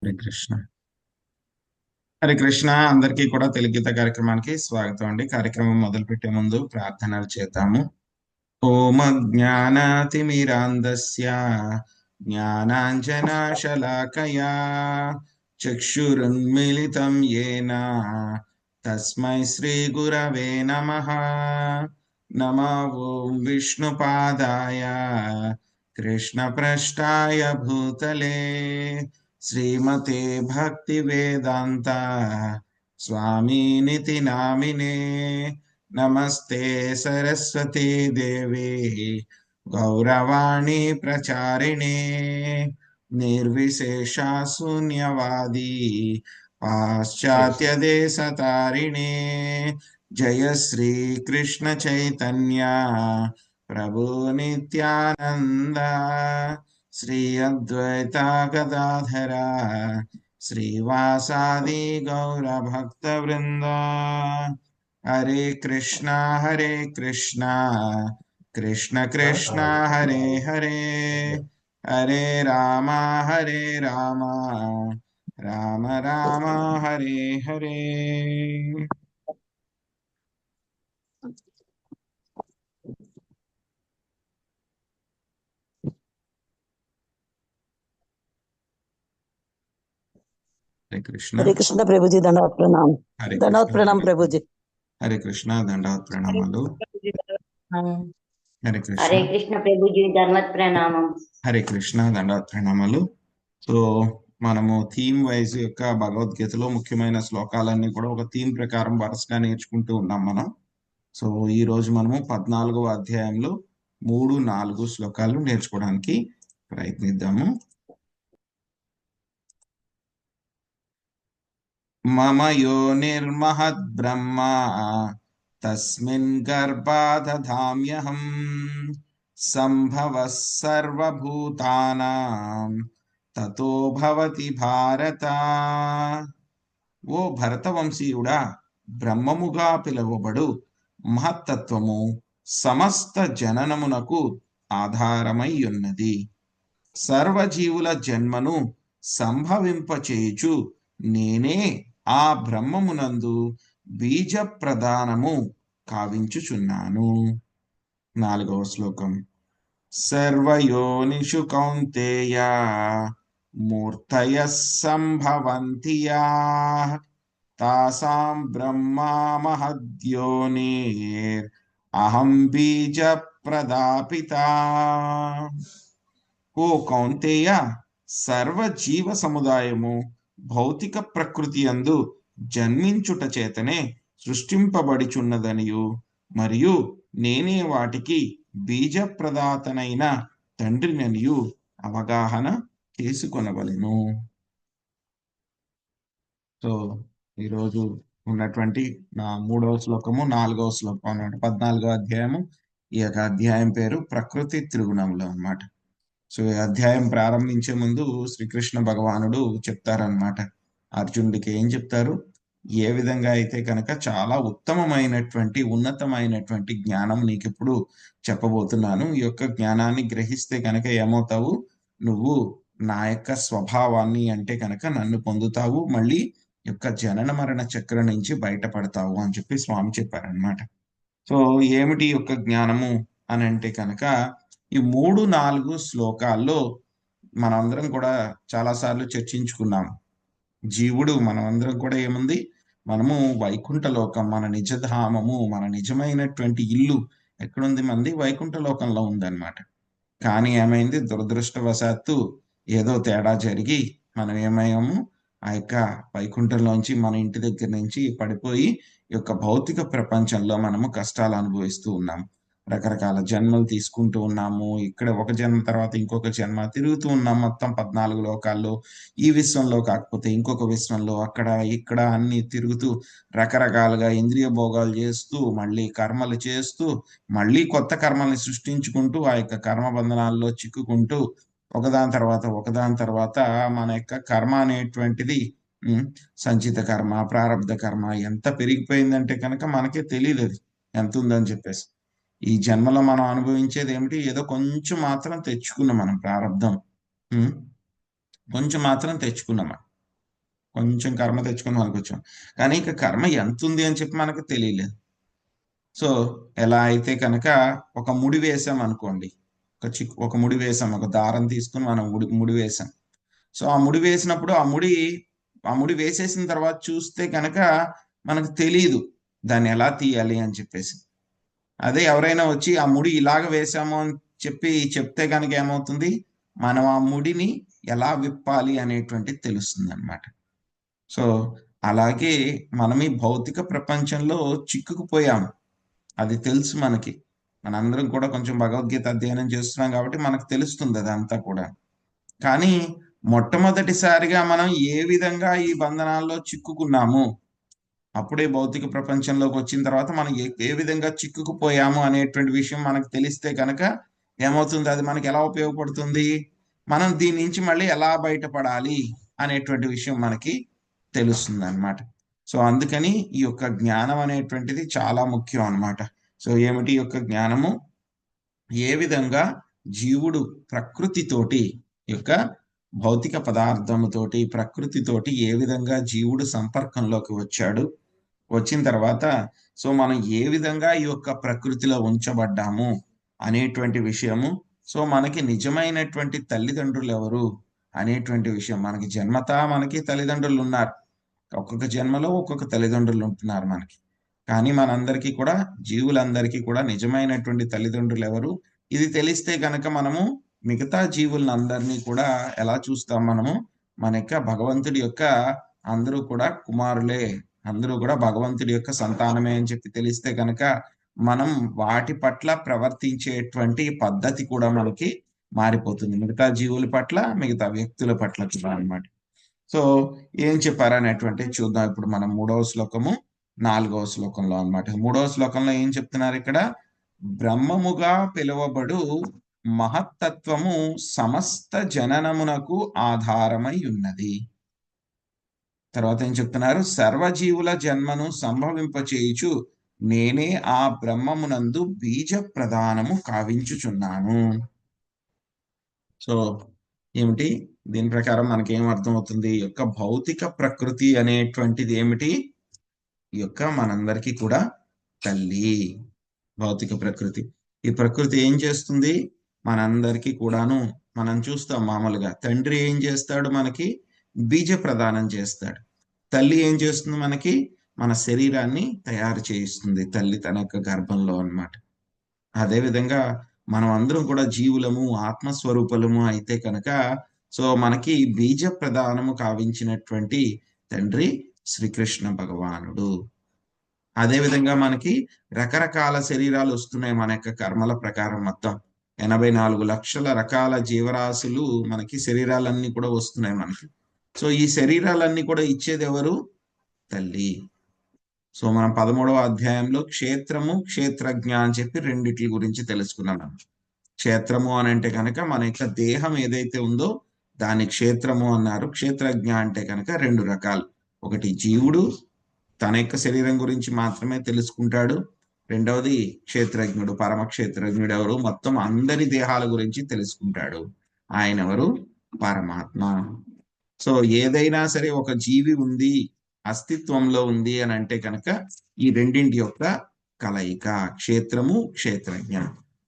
హరే కృష్ణ. హరే కృష్ణ. అందరికీ కూడా తెలుగీత కార్యక్రమానికి స్వాగతం అండి. కార్యక్రమం మొదలుపెట్టే ముందు ప్రార్థనలు చేద్దాము. ఓం జ్ఞానాతిమిరాంధస్య జ్ఞానాంజనాశలాకయా చక్షురున్మిళితం యేన తస్మై శ్రీ గురవే నమః. నమో ఓం విష్ణుపాదాయ కృష్ణప్రష్టాయ భూతలే శ్రీమతే భక్తి వేదాంత స్వామినితి నామినే. నమస్తే సరస్వతి దేవి గౌరవాణి ప్రచారిణే నిర్విశేష శూన్యవాది పాశ్చాత్య దేశతారిణే. జయ శ్రీ కృష్ణ చైతన్య ప్రభు నిత్యానంద శ్రీ అద్వైత గదాధర శ్రీవాసాది గౌర భక్త వృంద. హరే కృష్ణ కృష్ణ కృష్ణ హరే హరే హరే రామ రామ రామ రామ హరే హరే. హరే కృష్ణ. हरे कृष्ण प्रभु जी, दंडवत प्रणाम। హరే दंडवत కృష్ణ. प्रणाम प्रभु जी। హరే కృష్ణ. దండవత్ ప్రణామాలు. హరే కృష్ణ. హరే కృష్ణ ప్రభుజీ, ధర్మత్ ప్రణామం. హరే కృష్ణ. దండవత్ ప్రణామాలు. సో మనము థీమ్ వైజ్ యొక్క భగవద్గీతలో ముఖ్యమైన శ్లోకాలన్నీ కూడా ఒక థీమ్ ప్రకారం వరుసగా నేర్చుకుంటూ ఉన్నాం మనం. సో ఈ రోజు మనము 14వ అధ్యాయంలో 3-4 శ్లోకాలు నేర్చుకోవడానికి ప్రయత్నిద్దాము. మమ యో నిర్మహద్ బ్రహ్మ తస్మిన్ గర్భాదధామ్యహం సంభవః సర్వభూతానాం తతో భవతి భారత. ఓ భరతవంశీయుడా, బ్రహ్మముగా పిలువబడు మహత్తత్వము సమస్త జననమునకు ఆధారమై ఉన్నది. సర్వజీవుల జన్మను సంభవింపచేయుచు నేనే ఆ బ్రహ్మమునందు బీజ ప్రదానము కావించుచున్నాను. 4వ శ్లోకం. సర్వయోనిషు కౌంతేయ మూర్తయః సంభవంతి యాః తాసాం బ్రహ్మా మహద్యోనిర్ అహం బీజ ప్రదాపితా. ఓ కౌంతేయ, సర్వజీవ సముదాయము భౌతిక ప్రకృతి యందు జన్మించుట చేతనే సృష్టింపబడిచున్నదనియు మరియు నేనే వాటికి బీజ ప్రదాతనైన తండ్రిననియు అవగాహన చేసుకొనవలెను. సో ఈరోజు ఉన్నటువంటి నా 3వ శ్లోకము 4వ శ్లోకం అన్నమాట. 14వ అధ్యాయము. ఈ యొక్క అధ్యాయం పేరు ప్రకృతి త్రిగుణంలో అన్నమాట. సో ఈ అధ్యాయం ప్రారంభించే ముందు శ్రీకృష్ణ భగవానుడు చెప్తారనమాట అర్జునుడికి. ఏం చెప్తారు? ఏ విధంగా అయితే కనుక చాలా ఉత్తమమైనటువంటి ఉన్నతమైనటువంటి జ్ఞానం నీకు ఇప్పుడు చెప్పబోతున్నాను. ఈ యొక్క జ్ఞానాన్ని గ్రహిస్తే కనుక ఏమవుతావు? నువ్వు నా యొక్క స్వభావాన్ని అంటే కనుక నన్ను పొందుతావు, మళ్ళీ యొక్క జనన మరణ చక్రం నుంచి బయటపడతావు అని చెప్పి స్వామి చెప్పారనమాట. సో ఏమిటి యొక్క జ్ఞానము అని అంటే కనుక ఈ 3-4 శ్లోకాల్లో మనందరం కూడా చాలాసార్లు చర్చించుకున్నాము. జీవుడు మనమందరం కూడా ఏముంది, మనము వైకుంఠ లోకం, మన నిజధామము, మన నిజమైనటువంటి ఇల్లు ఎక్కడుంది? మంది వైకుంఠ లోకంలో ఉందన్నమాట. కానీ ఏమైంది? దురదృష్టవశాత్తు ఏదో తేడా జరిగి మనం ఏమయ్యాము, ఆ యొక్క వైకుంఠంలోంచి మన ఇంటి దగ్గర నుంచి పడిపోయి ఈ యొక్క భౌతిక ప్రపంచంలో మనము కష్టాలు అనుభవిస్తూ ఉన్నాము. రకరకాల జన్మలు తీసుకుంటూ ఉన్నాము. ఇక్కడ ఒక జన్మ తర్వాత ఇంకొక జన్మ తిరుగుతూ ఉన్నాం. మొత్తం 14 లోకాల్లో, ఈ విశ్వంలో కాకపోతే ఇంకొక విశ్వంలో, అక్కడ ఇక్కడ అన్ని తిరుగుతూ రకరకాలుగా ఇంద్రియ భోగాలు చేస్తూ, మళ్ళీ కర్మలు చేస్తూ, మళ్ళీ కొత్త కర్మల్ని సృష్టించుకుంటూ, ఆ యొక్క కర్మ బంధనాల్లో చిక్కుకుంటూ ఒకదాని తర్వాత మన యొక్క కర్మ అనేటువంటిది సంచిత కర్మ, ప్రారబ్ధ కర్మ ఎంత పెరిగిపోయిందంటే కనుక మనకే తెలియదు అది ఎంత ఉందని చెప్పేసి. ఈ జన్మలో మనం అనుభవించేది ఏమిటి? ఏదో కొంచెం మాత్రం తెచ్చుకున్నాం మనం ప్రారబ్ధం. కొంచెం మాత్రం తెచ్చుకున్నాం. కొంచెం కర్మ తెచ్చుకొని మనకు వచ్చాం. కానీ ఇక కర్మ ఎంత ఉంది అని చెప్పి మనకు తెలియలేదు. సో ఎలా అయితే కనుక ఒక ముడి వేసాం అనుకోండి, ఒక ముడి వేసాం, ఒక దారం తీసుకుని మనం ముడి వేసాం. సో ఆ ముడి వేసినప్పుడు ఆ ముడి వేసేసిన తర్వాత చూస్తే కనుక మనకు తెలియదు దాన్ని ఎలా తీయాలి అని చెప్పేసి. అదే ఎవరైనా వచ్చి ఆ ముడి ఇలాగ వేసాము అని చెప్తే కనుక ఏమవుతుంది, మనం ఆ ముడిని ఎలా విప్పాలి అనేటువంటిది తెలుస్తుంది అనమాట. సో అలాగే మనం ఈ భౌతిక ప్రపంచంలో చిక్కుకుపోయాము, అది తెలుసు మనకి. మనందరం కూడా కొంచెం భగవద్గీత అధ్యయనం చేస్తున్నాం కాబట్టి మనకు తెలుస్తుంది అదంతా కూడా. కానీ మొట్టమొదటిసారిగా మనం ఏ విధంగా ఈ బంధనాల్లో చిక్కుకున్నాము, అప్పుడే భౌతిక ప్రపంచంలోకి వచ్చిన తర్వాత మనం ఏ విధంగా చిక్కుకుపోయాము అనేటువంటి విషయం మనకు తెలిస్తే కనుక ఏమవుతుంది, అది మనకి ఎలా ఉపయోగపడుతుంది, మనం దీని నుంచి మళ్ళీ ఎలా బయటపడాలి అనేటువంటి విషయం మనకి తెలుస్తుంది అనమాట. సో అందుకని ఈ యొక్క జ్ఞానం అనేటువంటిది చాలా ముఖ్యం అన్నమాట. సో ఏమిటి ఈ యొక్క జ్ఞానము, ఏ విధంగా జీవుడు ప్రకృతితోటి, యొక్క భౌతిక పదార్థముతోటి ప్రకృతితోటి ఏ విధంగా జీవుడు సంపర్కంలోకి వచ్చాడు, వచ్చిన తర్వాత సో మనం ఏ విధంగా ఈ యొక్క ప్రకృతిలో ఉంచబడ్డాము అనేటువంటి విషయము, సో మనకి నిజమైనటువంటి తల్లిదండ్రులు ఎవరు అనేటువంటి విషయం. మనకి జన్మతా మనకి తల్లిదండ్రులు ఉన్నారు, ఒక్కొక్క జన్మలో ఒక్కొక్క తల్లిదండ్రులు ఉంటున్నారు మనకి. కానీ మనందరికీ కూడా, జీవులందరికీ కూడా నిజమైనటువంటి తల్లిదండ్రులు ఎవరు, ఇది తెలిస్తే కనుక మనము మిగతా జీవులందరినీ కూడా ఎలా చూస్తాం, మనము మన యొక్క భగవంతుడి యొక్క అందరూ కూడా కుమారులే, అందరూ కూడా భగవంతుడి యొక్క సంతానమే అని చెప్పి తెలిస్తే కనుక మనం వాటి పట్ల ప్రవర్తించేటువంటి పద్ధతి కూడా మనకి మారిపోతుంది, మిగతా జీవుల పట్ల, మిగతా వ్యక్తుల పట్ల కూడా అన్నమాట. సో ఏం చెప్పారనేటువంటి చూద్దాం ఇప్పుడు మనం 3వ శ్లోకము 4వ శ్లోకంలో అన్నమాట. 3వ శ్లోకంలో ఏం చెప్తున్నారు ఇక్కడ, బ్రహ్మముగా పిలువబడు మహత్తత్వము సమస్త జననమునకు ఆధారమై ఉన్నది. తర్వాత ఏం చెప్తున్నారు, సర్వజీవుల జన్మను సంభవింపచేయుచు నేనే ఆ బ్రహ్మమునందు బీజ ప్రదానము కావించుచున్నాను. సో ఏమిటి, దీని ప్రకారం మనకేం అర్థమవుతుంది, ఈ యొక్క భౌతిక ప్రకృతి అనేటువంటిది ఏమిటి, ఈ యొక్క మనందరికీ కూడా తల్లి. భౌతిక ప్రకృతి, ఈ ప్రకృతి ఏం చేస్తుంది, మనందరికీ కూడాను మనం చూస్తాం మామూలుగా, తండ్రి ఏం చేస్తాడు, మనకి బీజ ప్రదానం చేస్తాడు. తల్లి ఏం చేస్తుంది, మనకి మన శరీరాన్ని తయారు చేయిస్తుంది, తల్లి తన యొక్క గర్భంలో అన్నమాట. అదేవిధంగా మనం అందరం కూడా జీవులము, ఆత్మస్వరూపలము అయితే కనుక సో మనకి బీజ ప్రదానము కావించినటువంటి తండ్రి శ్రీకృష్ణ భగవానుడు. అదేవిధంగా మనకి రకరకాల శరీరాలు వస్తున్నాయి మన యొక్క కర్మల ప్రకారం. మొత్తం 84 లక్షల రకాల జీవరాశులు మనకి శరీరాలన్నీ కూడా వస్తున్నాయి మనకి. సో ఈ శరీరాలన్నీ కూడా ఇచ్చేది ఎవరు, తల్లి. సో మనం 13వ అధ్యాయంలో క్షేత్రము, క్షేత్రజ్ఞ అని చెప్పి రెండిట్ల గురించి తెలుసుకున్నాం. క్షేత్రము అని అంటే కనుక మన యొక్క దేహం ఏదైతే ఉందో దాన్ని క్షేత్రము అన్నారు. క్షేత్రజ్ఞ అంటే కనుక 2 రకాలు, ఒకటి జీవుడు తన యొక్క శరీరం గురించి మాత్రమే తెలుసుకుంటాడు, రెండవది క్షేత్రజ్ఞుడు, పరమ క్షేత్రజ్ఞుడు ఎవరు, మొత్తం అందరి దేహాల గురించి తెలుసుకుంటాడు, ఆయన ఎవరు, పరమాత్మ. సో ఏదైనా సరే ఒక జీవి ఉంది, అస్తిత్వంలో ఉంది అని అంటే కనుక ఈ రెండింటి యొక్క కలయిక క్షేత్రము, క్షేత్రజ్ఞ.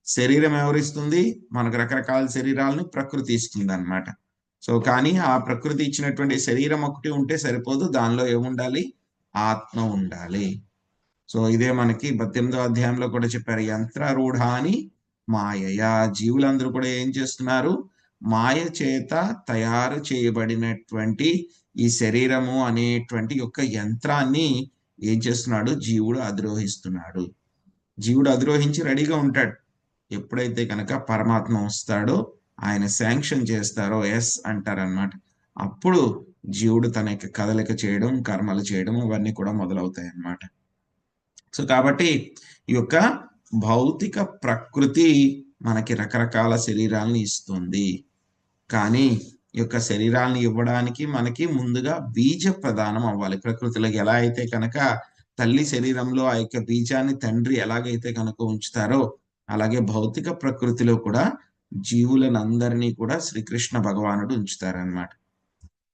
శరీరం ఎవరిస్తుంది, మనకు రకరకాల శరీరాలను ప్రకృతి ఇస్తుంది అన్నమాట. సో కానీ ఆ ప్రకృతి ఇచ్చినటువంటి శరీరం ఒకటి ఉంటే సరిపోదు, దానిలో ఏముండాలి, ఆత్మ ఉండాలి. సో ఇదే మనకి 18వ అధ్యాయంలో కూడా చెప్పారు, యంత్రారూఢాని మాయయా. జీవులందరూ కూడా ఏం చేస్తున్నారు, మాయ చేత తయారు చేయబడినటువంటి ఈ శరీరము అనేటువంటి యొక్క యంత్రాన్ని ఏం చేస్తున్నాడు, జీవుడు అధిరోహిస్తున్నాడు. జీవుడు అధిరోహించి రెడీగా ఉంటాడు, ఎప్పుడైతే కనుక పరమాత్మ వస్తాడో, ఆయన శాంక్షన్ చేస్తారో, ఎస్ అంటారనమాట, అప్పుడు జీవుడు తన యొక్క కదలిక చేయడం, కర్మలు చేయడం ఇవన్నీ కూడా మొదలవుతాయి అన్నమాట. సో కాబట్టి ఈ యొక్క భౌతిక ప్రకృతి మనకి రకరకాల శరీరాలను ఇస్తుంది. కానీ ఈ యొక్క శరీరాలను ఇవ్వడానికి మనకి ముందుగా బీజ ప్రదానం అవ్వాలి. ప్రకృతిలోకి ఎలా అయితే కనుక తల్లి శరీరంలో ఆ యొక్క బీజాన్ని తండ్రి ఎలాగైతే కనుక ఉంచుతారో, అలాగే భౌతిక ప్రకృతిలో కూడా జీవులనందరినీ కూడా శ్రీకృష్ణ భగవానుడు ఉంచుతారనమాట.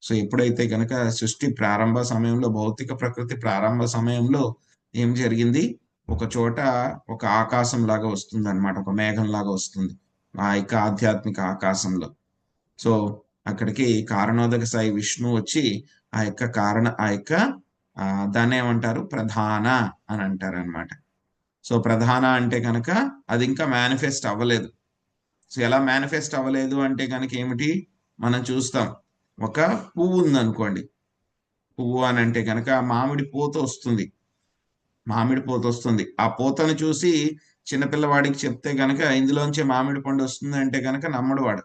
సో ఎప్పుడైతే కనుక సృష్టి ప్రారంభ సమయంలో, భౌతిక ప్రకృతి ప్రారంభ సమయంలో ఏం జరిగింది, ఒక చోట ఒక ఆకాశం లాగా వస్తుంది అనమాట, ఒక మేఘం లాగా వస్తుంది ఆ యొక్క ఆధ్యాత్మిక ఆకాశంలో. సో అక్కడికి కారణోదక సాయి విష్ణు వచ్చి ఆ యొక్క దాన్ని ఏమంటారు, ప్రధాన అని అంటారు అనమాట. సో ప్రధాన అంటే కనుక అది ఇంకా మేనిఫెస్ట్ అవ్వలేదు. సో ఎలా మేనిఫెస్ట్ అవ్వలేదు అంటే కనుక ఏమిటి, మనం చూస్తాం, ఒక పువ్వు ఉందనుకోండి, పువ్వు అని అంటే కనుక మామిడి పూత వస్తుంది, మామిడి పూత వస్తుంది. ఆ పూతను చూసి చిన్నపిల్లవాడికి చెప్తే కనుక ఇందులోంచే మామిడి పండు వస్తుంది అంటే కనుక నమ్మడు వాడు.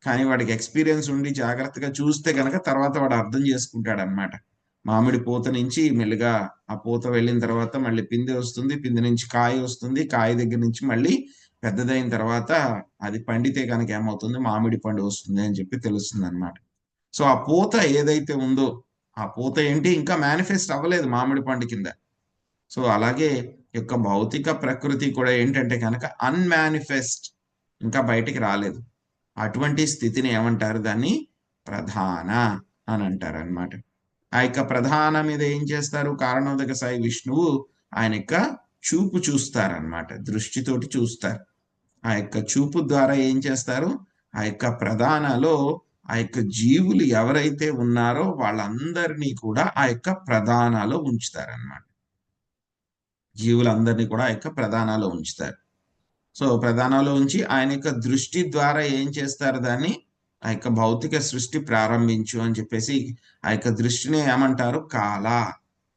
కానీ వాడికి ఎక్స్పీరియన్స్ ఉండి జాగ్రత్తగా చూస్తే కనుక తర్వాత వాడు అర్థం చేసుకుంటాడు అనమాట. మామిడి పూత నుంచి మెల్లిగా ఆ పూత వెళ్ళిన తర్వాత మళ్ళీ పిందె వస్తుంది, పిందె నుంచి కాయ వస్తుంది, కాయ దగ్గర నుంచి మళ్ళీ పెద్దదైన తర్వాత అది పండితే కనుక ఏమవుతుంది, మామిడి పండు వస్తుంది అని చెప్పి తెలుస్తుంది అనమాట. సో ఆ పూత ఏదైతే ఉందో ఆ పూత ఏంటి, ఇంకా మేనిఫెస్ట్ అవ్వలేదు మామిడి పండు కింద. సో అలాగే యొక్క భౌతిక ప్రకృతి కూడా ఏంటంటే కనుక అన్మానిఫెస్ట్, ఇంకా బయటికి రాలేదు. అటువంటి స్థితిని ఏమంటారు, దాన్ని ప్రధాన అని అంటారు అనమాట. ఆ యొక్క ప్రధాన మీద ఏం చేస్తారు, కారణోదక సాయి విష్ణువు ఆయన యొక్క చూపు చూస్తారనమాట, దృష్టితోటి చూస్తారు. ఆ యొక్క చూపు ద్వారా ఏం చేస్తారు, ఆ యొక్క ప్రధానలో ఆ యొక్క జీవులు ఎవరైతే ఉన్నారో వాళ్ళందరినీ కూడా ఆ యొక్క ప్రధానాలో ఉంచుతారనమాట. జీవులందరినీ కూడా ఆ యొక్క ప్రధానాలో ఉంచుతారు. సో ప్రధానాలో ఉంచి ఆయన యొక్క దృష్టి ద్వారా ఏం చేస్తారు, దాన్ని ఆ యొక్క భౌతిక సృష్టి ప్రారంభించు అని చెప్పేసి ఆ యొక్క దృష్టిని ఏమంటారు, కాల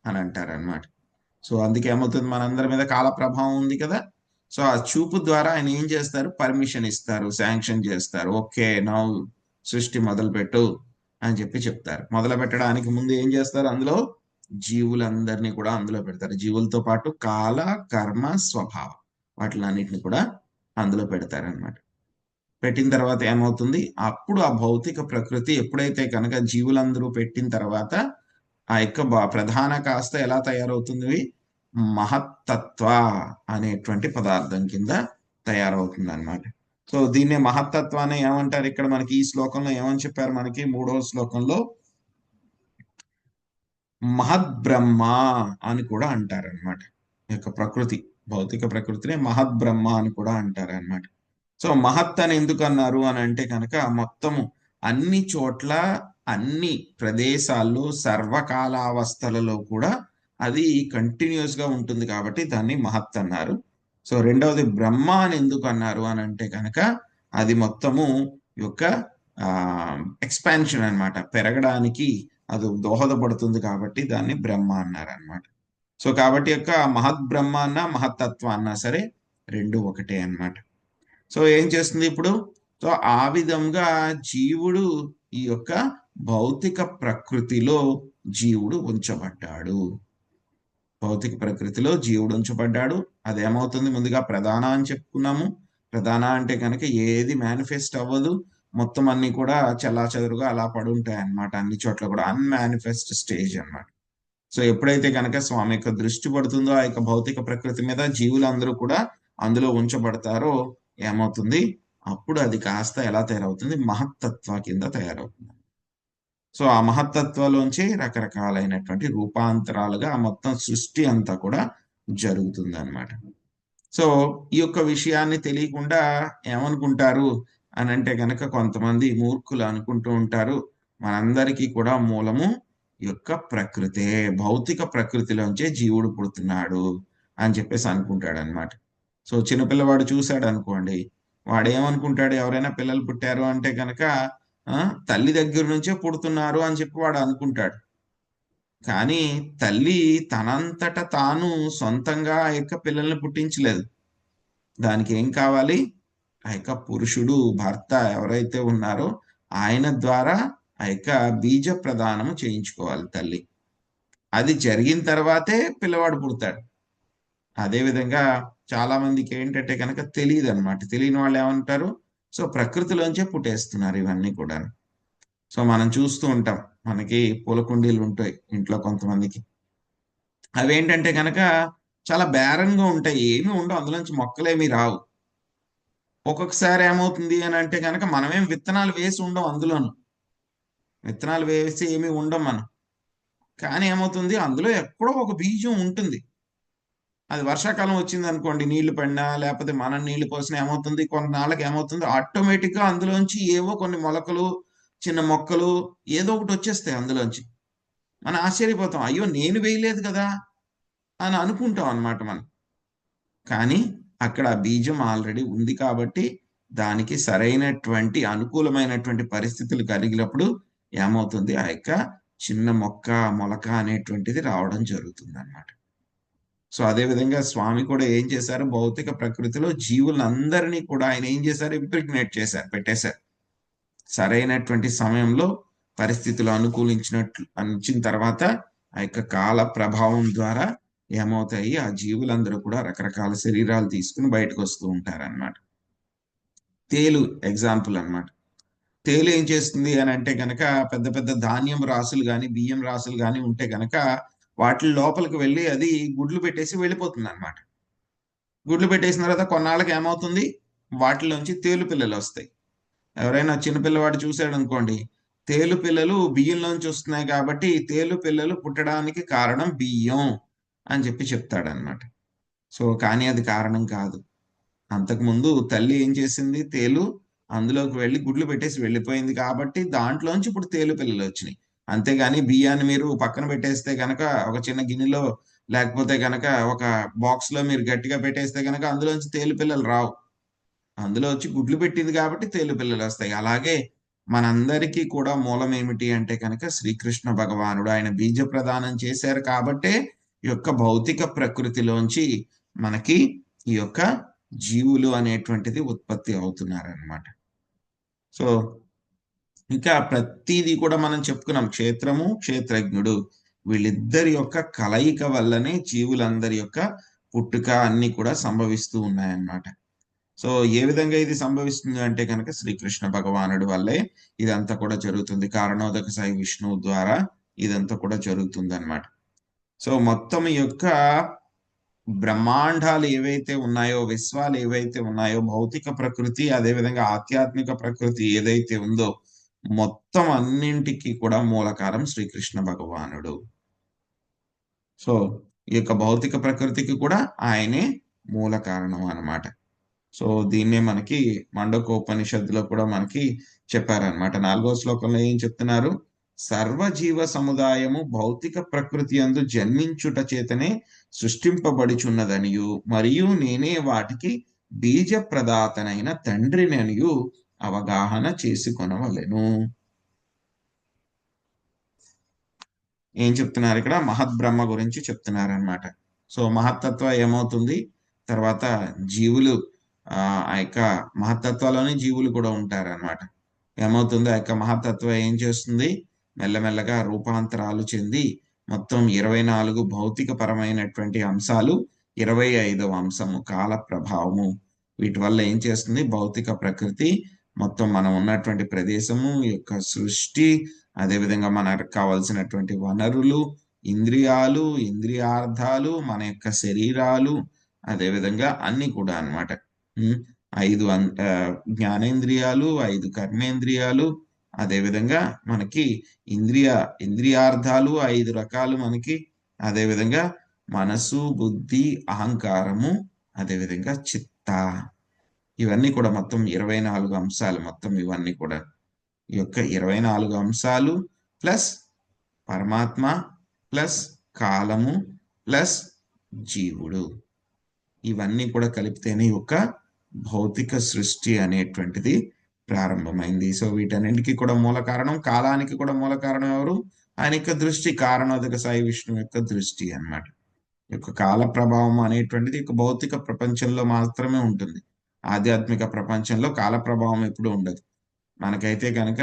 అని అంటారు అనమాట. సో అందుకే ఏమవుతుంది, మనందరి మీద కాల ప్రభావం ఉంది కదా. సో ఆ చూపు ద్వారా ఆయన ఏం చేస్తారు, పర్మిషన్ ఇస్తారు, శాంక్షన్ చేస్తారు, ఓకే నౌ సృష్టి మొదలుపెట్టు అని చెప్పి చెప్తారు. మొదలు పెట్టడానికి ముందు ఏం చేస్తారు, అందులో జీవులందరినీ కూడా అందులో పెడతారు. జీవులతో పాటు కాల, కర్మ, స్వభావం వాటిలన్నిటిని కూడా అందులో పెడతారనమాట. పెట్టిన తర్వాత ఏమవుతుంది, అప్పుడు ఆ భౌతిక ప్రకృతి ఎప్పుడైతే కనుక జీవులందరూ పెట్టిన తర్వాత ఆ యొక్క ప్రధాన కాస్త ఎలా తయారవుతుంది, మహత్తత్వ అనేటువంటి పదార్థం కింద తయారవుతుంది అనమాట. సో దీన్నే మహత్తత్వాన్ని ఏమంటారు, ఇక్కడ మనకి ఈ శ్లోకంలో ఏమని చెప్పారు, మనకి 3వ శ్లోకంలో మహద్బ్రహ్మ అని కూడా అంటారనమాట. ఈ యొక్క ప్రకృతి, భౌతిక ప్రకృతిని మహద్బ్రహ్మ అని కూడా అంటారు అనమాట. సో మహత్ అని ఎందుకు అన్నారు అని అంటే కనుక మొత్తము అన్ని చోట్ల, అన్ని ప్రదేశాల్లో, సర్వకాలావస్థలలో కూడా అది కంటిన్యూస్ గా ఉంటుంది కాబట్టి దాన్ని మహత్ అన్నారు. సో రెండవది బ్రహ్మ అని ఎందుకు అన్నారు అని అంటే కనుక అది మొత్తము యొక్క ఎక్స్పాన్షన్ అన్నమాట, పెరగడానికి అది దోహదపడుతుంది కాబట్టి దాన్ని బ్రహ్మ అన్నారు అనమాట. సో కాబట్టి యొక్క మహత్ బ్రహ్మ అన్నా మహత్తత్వ అన్నా సరే రెండు ఒకటే అన్నమాట. సో ఏం చేస్తుంది ఇప్పుడు, సో ఆ విధంగా జీవుడు ఈ యొక్క భౌతిక ప్రకృతిలో జీవుడు ఉంచబడ్డాడు. భౌతిక ప్రకృతిలో జీవుడు ఉంచబడ్డాడు. అదేమవుతుంది, ముందుగా ప్రధాన అని చెప్పుకున్నాము. ప్రధాన అంటే కనుక ఏది మేనిఫెస్ట్ అవ్వదు, మొత్తం అన్ని కూడా చెల్లాచెదురుగా అలా పడుంటాయి అన్నమాట. అన్ని చోట్ల కూడా అన్మానిఫెస్ట్ స్టేజ్ అన్నమాట. సో ఎప్పుడైతే కనుక స్వామి యొక్క దృష్టి పడుతుందో ఆ యొక్క భౌతిక ప్రకృతి మీద, జీవులందరూ కూడా అందులో ఉంచబడతారో ఏమవుతుంది, అప్పుడు అది కాస్త ఎలా తయారవుతుంది, మహత్తత్వ కింద తయారవుతుంది. సో ఆ మహత్తత్వంలోంచి రకరకాలైనటువంటి రూపాంతరాలుగా ఆ మొత్తం సృష్టి అంతా కూడా జరుగుతుంది అన్నమాట. సో ఈ యొక్క విషయాన్ని తెలియకుండా ఏమనుకుంటారు అని అంటే కనుక, కొంతమంది మూర్ఖులు అనుకుంటూ ఉంటారు, మనందరికీ కూడా మూలము ఈ యొక్క ప్రకృతే, భౌతిక ప్రకృతిలోంచే జీవుడు పుడుతున్నాడు అని చెప్పేసి అనుకుంటాడు అనమాట. సో చిన్నపిల్లవాడు చూశాడు అనుకోండి, వాడు ఏమనుకుంటాడు, ఎవరైనా పిల్లలు పుట్టారు అంటే కనుక తల్లి దగ్గర నుంచే పుడుతున్నారు అని చెప్పి వాడు అనుకుంటాడు. కానీ తల్లి తనంతట తాను సొంతంగా ఆ యొక్క పిల్లల్ని పుట్టించలేదు. దానికి ఏం కావాలి, ఆ యొక్క పురుషుడు, భర్త ఎవరైతే ఉన్నారో ఆయన ద్వారా ఆ యొక్క బీజ ప్రదానము చేయించుకోవాలి తల్లి. అది జరిగిన తర్వాతే పిల్లవాడు పుడతాడు. అదే విధంగా చాలా మందికి ఏంటంటే కనుక తెలియదు అనమాట. తెలియని వాళ్ళు ఏమంటారు, సో ప్రకృతిలోంచే పుట్టేస్తున్నారు ఇవన్నీ కూడా. సో మనం చూస్తూ ఉంటాం, మనకి పూల కుండీలు ఉంటాయి ఇంట్లో కొంతమందికి. అవేంటంటే కనుక చాలా బేరన్గా ఉంటాయి, ఏమీ ఉండవు, అందులోంచి మొక్కలేమీ రావు. ఒక్కొక్కసారి ఏమవుతుంది అని అంటే కనుక మనమేం విత్తనాలు వేసి ఉండవు అందులోను, విత్తనాలు వేసి ఏమీ ఉండం మనం. కానీ ఏమవుతుంది, అందులో ఎక్కడో ఒక బీజం ఉంటుంది. అది వర్షాకాలం వచ్చింది అనుకోండి, నీళ్లు పడినా లేకపోతే మనం నీళ్లు పోసినా ఏమవుతుంది, కొన్నాళ్ళకి ఏమవుతుంది, ఆటోమేటిక్ గా అందులోంచి ఏవో కొన్ని మొలకలు, చిన్న మొక్కలు ఏదో ఒకటి వచ్చేస్తాయి అందులోంచి. మనం ఆశ్చర్యపోతాం, అయ్యో నేను వేయలేదు కదా అని అనుకుంటాం అన్నమాట మనం. కానీ అక్కడ ఆ బీజం ఆల్రెడీ ఉంది కాబట్టి దానికి సరైనటువంటి అనుకూలమైనటువంటి పరిస్థితులు కలిగినప్పుడు ఏమవుతుంది, ఆ యొక్క చిన్న మొక్క మొలక అనేటువంటిది రావడం జరుగుతుంది అన్నమాట. సో అదే విధంగా స్వామి కూడా ఏం చేశారు, భౌతిక ప్రకృతిలో జీవులందరినీ కూడా ఆయన ఏం చేశారు, ఇంప్రిగ్నేట్ చేశారు, పెట్టేశారు. సరైనటువంటి సమయంలో పరిస్థితులు అనుకూలించిన తర్వాత ఆ యొక్క కాల ప్రభావం ద్వారా ఏమవుతాయి, ఆ జీవులందరూ కూడా రకరకాల శరీరాలు తీసుకుని బయటకు వస్తూ ఉంటారన్నమాట. తేలు ఎగ్జాంపుల్ అన్నమాట. తేలు ఏం చేస్తుంది అని అంటే గనక, పెద్ద పెద్ద ధాన్యం రాసులు కానీ బియ్యం రాసులు కానీ ఉంటే గనక వాటి లోపలికి వెళ్ళి అది గుడ్లు పెట్టేసి వెళ్ళిపోతుంది అన్నమాట. గుడ్లు పెట్టేసిన తర్వాత కొన్నాళ్ళకి ఏమవుతుంది, వాటిలోంచి తేలు పిల్లలు వస్తాయి. ఎవరైనా చిన్నపిల్లవాడు చూశాడు అనుకోండి, తేలు పిల్లలు బియ్యంలోంచి వస్తున్నాయి కాబట్టి తేలు పిల్లలు పుట్టడానికి కారణం బియ్యం అని చెప్పి చెప్తాడనమాట. సో కానీ అది కారణం కాదు. అంతకుముందు తల్లి ఏం చేసింది, తేలు అందులోకి వెళ్ళి గుడ్లు పెట్టేసి వెళ్ళిపోయింది కాబట్టి దాంట్లోంచి ఇప్పుడు తేలు పిల్లలు వచ్చినాయి. అంతేగాని బియ్యాన్ని మీరు పక్కన పెట్టేస్తే గనక, ఒక చిన్న గిన్నెలో లేకపోతే గనక ఒక బాక్స్ లో మీరు గట్టిగా పెట్టేస్తే గనక అందులోంచి తేలు పిల్లలు రావు. అందులో వచ్చి గుడ్లు పెట్టింది కాబట్టి తేలు పిల్లలు వస్తాయి. అలాగే మనందరికీ కూడా మూలం ఏమిటి అంటే కనుక శ్రీకృష్ణ భగవానుడు. ఆయన బీజ ప్రదానం చేశారు కాబట్టే ఈ యొక్క భౌతిక ప్రకృతిలోంచి మనకి ఈ యొక్క జీవులు అనేటువంటిది ఉత్పత్తి అవుతున్నారన్నమాట. సో ఇంకా ప్రతిదీ కూడా మనం చెప్పుకున్నాం, క్షేత్రము క్షేత్రజ్ఞుడు, వీళ్ళిద్దరి యొక్క కలయిక వల్లనే జీవులందరి యొక్క పుట్టుక అన్ని కూడా సంభవిస్తూ ఉన్నాయన్నమాట. సో ఏ విధంగా ఇది సంభవిస్తుంది అంటే కనుక శ్రీకృష్ణ భగవానుడి వల్లే ఇదంతా కూడా జరుగుతుంది. కారణోదక సాయి విష్ణువు ద్వారా ఇదంతా కూడా జరుగుతుంది అన్నమాట. సో మొత్తం ఈ యొక్క బ్రహ్మాండాలు ఏవైతే ఉన్నాయో, విశ్వాలు ఏవైతే ఉన్నాయో, భౌతిక ప్రకృతి అదేవిధంగా ఆధ్యాత్మిక ప్రకృతి ఏదైతే ఉందో, మొత్తం అన్నింటికి కూడా మూలకారం శ్రీకృష్ణ భగవానుడు. సో ఈ యొక్క భౌతిక ప్రకృతికి కూడా ఆయనే మూల కారణం అన్నమాట. సో దీన్నే మనకి మండకోపనిషత్తులో కూడా మనకి చెప్పారనమాట. 4వ శ్లోకంలో ఏం చెప్తున్నారు, సర్వజీవ సముదాయము భౌతిక ప్రకృతి యందు జన్మించుట చేతనే సృష్టింపబడుచున్నదనియు, మరియు నేనే వాటికి బీజ ప్రదాతనైన తండ్రిననియు అవగాహన చేసుకొనవలెను. ఏం చెప్తున్నారు ఇక్కడ, మహద్బ్రహ్మ గురించి చెప్తున్నారనమాట. సో మహత్తత్వ ఏమవుతుంది, తర్వాత జీవులు ఆ యొక్క మహత్తత్వాలోనే జీవులు కూడా ఉంటారన్నమాట. ఏమవుతుంది, ఆ యొక్క మహత్తత్వం ఏం చేస్తుంది, మెల్లమెల్లగా రూపాంతరాలు చెంది మొత్తం 24 భౌతిక పరమైనటువంటి అంశాలు, 25వ అంశము కాల ప్రభావము, వీటి వల్ల ఏం చేస్తుంది, భౌతిక ప్రకృతి మొత్తం మనం ఉన్నటువంటి ప్రదేశము యొక్క సృష్టి, అదేవిధంగా మనకు కావలసినటువంటి వనరులు, ఇంద్రియాలు, ఇంద్రియార్థాలు, మన యొక్క శరీరాలు, అదేవిధంగా అన్ని కూడా అన్నమాట. 5 జ్ఞానేంద్రియాలు, 5 కర్మేంద్రియాలు, అదేవిధంగా మనకి ఇంద్రియార్థాలు 5 రకాలు మనకి, అదేవిధంగా మనసు, బుద్ధి, అహంకారము, అదేవిధంగా చిత్త, ఇవన్నీ కూడా మొత్తం 24 అంశాలు. మొత్తం ఇవన్నీ కూడా ఈ యొక్క 24 అంశాలు ప్లస్ పరమాత్మ ప్లస్ కాలము ప్లస్ జీవుడు, ఇవన్నీ కూడా కలిపితేనే ఒక భౌతిక సృష్టి అనేటువంటిది ప్రారంభమైంది. సో వీటన్నింటికి కూడా మూల కారణం, కాలానికి కూడా మూల కారణం ఎవరు, ఆయన యొక్క దృష్టి, కారణోదక సాయి విష్ణు యొక్క దృష్టి అన్నమాట. యొక్క కాల ప్రభావం అనేటువంటిది ఒక భౌతిక ప్రపంచంలో మాత్రమే ఉంటుంది. ఆధ్యాత్మిక ప్రపంచంలో కాల ప్రభావం ఎప్పుడు ఉండదు. మనకైతే కనుక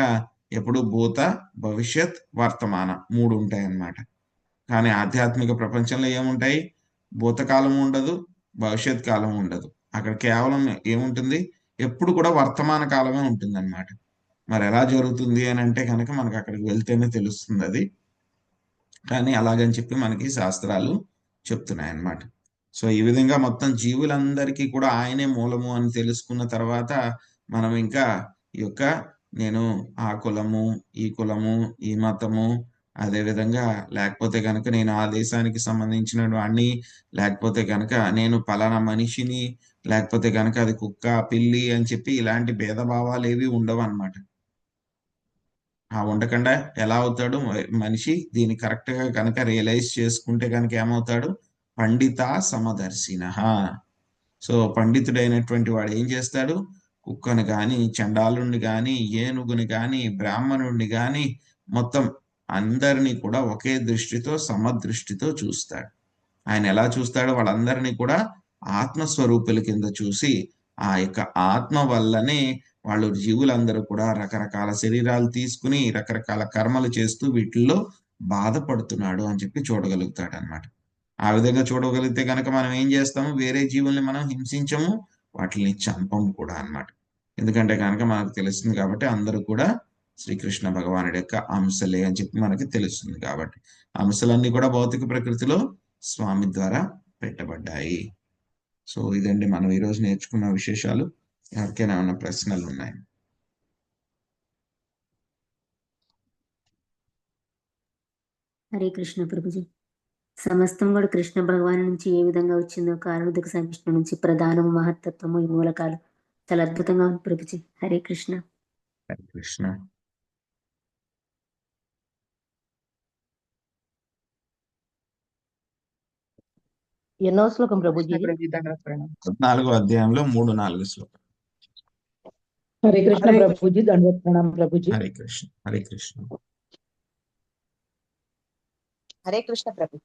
ఎప్పుడు భూత, భవిష్యత్, వర్తమాన 3 ఉంటాయి అన్నమాట. కానీ ఆధ్యాత్మిక ప్రపంచంలో ఏముంటాయి, భూతకాలం ఉండదు, భవిష్యత్ కాలం ఉండదు. అక్కడ కేవలం ఏముంటుంది, ఎప్పుడు కూడా వర్తమాన కాలమే ఉంటుంది అన్నమాట. మరి ఎలా జరుగుతుంది అని అంటే కనుక మనకు అక్కడికి వెళ్తేనే తెలుస్తుంది అది. కానీ అలాగని చెప్పి మనకి శాస్త్రాలు చెప్తున్నాయి అన్నమాట. సో ఈ విధంగా మొత్తం జీవులందరికీ కూడా ఆయనే మూలము అని తెలుసుకున్న తర్వాత మనం ఇంకా ఈ యొక్క నేను ఆ కులము, ఈ కులము, ఈ మతము, అదే విధంగా లేకపోతే గనక నేను ఆ దేశానికి సంబంధించిన వాడిని, లేకపోతే గనక నేను పలానా మనిషిని, లేకపోతే గనక అది కుక్క, పిల్లి అని చెప్పి ఇలాంటి భేదభావాలేవి ఉండవన్నమాట. ఉండకుండా ఎలా అవుతాడు మనిషి దీన్ని కరెక్ట్ గా కనుక రియలైజ్ చేసుకుంటే కనుక ఏమవుతాడు? పండిత సమదర్శిన. సో పండితుడైనటువంటి వాడు ఏం చేస్తాడు? కుక్కను గాని, చండాలుణ్ణి గాని, ఏనుగుని గాని, బ్రాహ్మణుణ్ణి గాని మొత్తం అందరినీ కూడా ఒకే దృష్టితో, సమదృష్టితో చూస్తాడు. ఆయన ఎలా చూస్తాడో వాళ్ళందరినీ కూడా ఆత్మస్వరూపుల కింద చూసి ఆ యొక్క ఆత్మ వల్లనే వాళ్ళు జీవులందరూ కూడా రకరకాల శరీరాలు తీసుకుని రకరకాల కర్మలు చేస్తూ వీటిల్లో బాధపడుతున్నాడు అని చెప్పి చూడగలుగుతాడు అనమాట. ఆ విధంగా చూడగలిగితే కనుక మనం ఏం చేస్తాము? వేరే జీవుల్ని మనం హింసించము, వాటిని చంపము కూడా అన్నమాట. ఎందుకంటే కనుక మనకు తెలుస్తుంది కాబట్టి అందరూ కూడా శ్రీకృష్ణ భగవానుడి యొక్క అంశలే అని చెప్పి మనకి తెలుస్తుంది కాబట్టి అంశలన్నీ కూడా భౌతిక ప్రకృతిలో స్వామి ద్వారా పెట్టబడ్డాయి. సో ఇదండి మనం ఈరోజు నేర్చుకున్న విశేషాలు. ఎవరికైనా ఏమైనా ప్రశ్నలు ఉన్నాయి? హరే కృష్ణ ప్రభుజీ. సమస్తం కూడా కృష్ణ భగవాను నుంచి ఏ విధంగా వచ్చిందో, కారణోదక సమిష్టి నుంచి ప్రధానము, మహత్తత్వము, ఈ మూలకాలు చాలా అద్భుతంగా ఉంది ప్రభుజీ. హరే కృష్ణ. హరే కృష్ణ. ఎన్నో శ్లోకం ప్రభుజీ? 14వ అధ్యాయంలో 3-4 శ్లోకాలు. హరే కృష్ణ ప్రభుజీ, దండవత్ ప్రణామం ప్రభుజీ. హరే కృష్ణ. హరే కృష్ణ. హరే కృష్ణ ప్రభు.